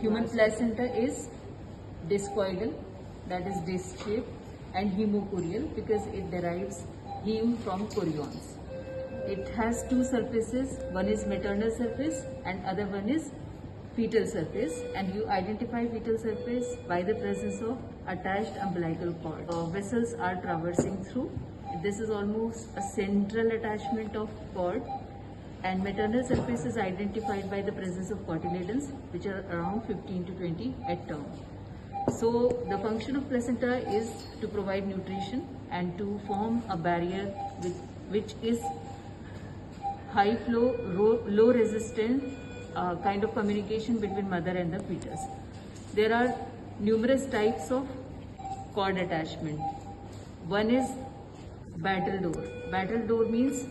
Human placenta is discoidal, that is disc shaped, and hemocorial because it derives heme from chorions. It has two surfaces, one is maternal surface and other one is fetal surface, and you identify fetal surface by the presence of attached umbilical cord. Vessels are traversing through. This is almost a central attachment of cord, and maternal surface is identified by the presence of cotyledons, which are around 15 to 20 at term. So the function of placenta is to provide nutrition and to form a barrier which is high flow, low resistance kind of communication between mother and the fetus. There are numerous types of cord attachment. One is battledore. Battledore means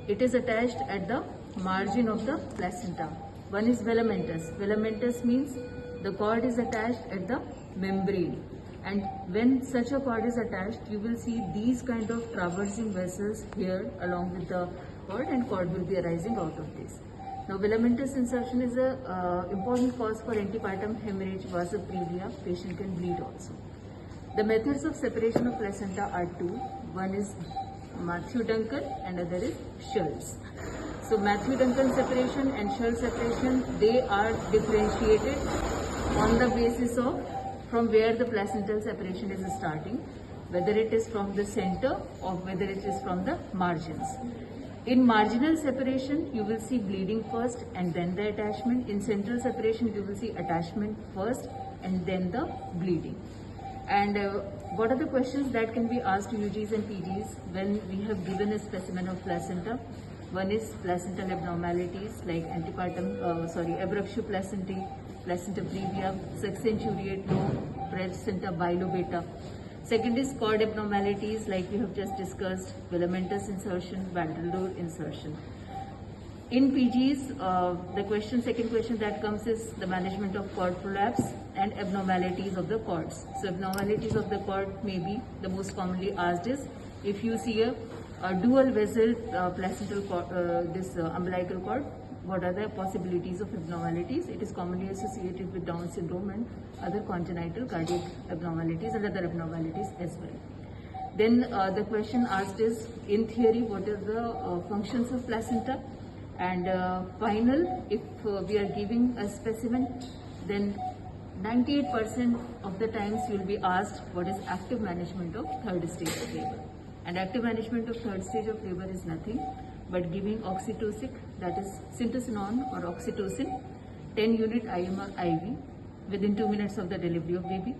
it is attached at the margin of the placenta. One is velamentous. Velamentous means the cord is attached at the membrane, and when such a cord is attached, you will see these kind of traversing vessels here along with the cord, and cord will be arising out of this. Now, velamentous insertion is a important cause for antepartum hemorrhage, vasa previa. Patient can bleed also. The methods of separation of placenta are two. One is Matthew-Duncan and other is Schultz. So Matthew-Duncan separation and Schultz separation, they are differentiated on the basis of from where the placental separation is starting, whether it is from the center or whether it is from the margins. In marginal separation, you will see bleeding first and then the attachment. In central separation, you will see attachment first and then the bleeding. And what are the questions that can be asked to UGs and PGs when we have given a specimen of placenta? One is placental abnormalities like abruptio placentae, placenta previa, sexcenturate low, placenta bilobata. Second is cord abnormalities like we have just discussed, velamentous insertion, battledore insertion. In PGs, the second question that comes is the management of cord prolapse and abnormalities of the cords. So abnormalities of the cord may be the most commonly asked is if you see a dual vessel placental cord, umbilical cord, what are the possibilities of abnormalities? It is commonly associated with Down syndrome and other congenital cardiac abnormalities and other abnormalities as well. Then the question asked is, in theory, what are the functions of placenta? And final, if we are giving a specimen, then 98% of the times you will be asked what is active management of third stage of labor. And active management of third stage of labor is nothing but giving oxytocin, that is syntocinon or oxytocin, 10 unit IM or IV within 2 minutes of the delivery of baby.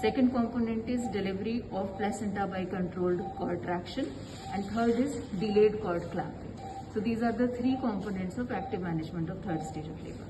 Second component is delivery of placenta by controlled cord traction, and third is delayed cord clamping. So these are the three components of active management of third stage of labor.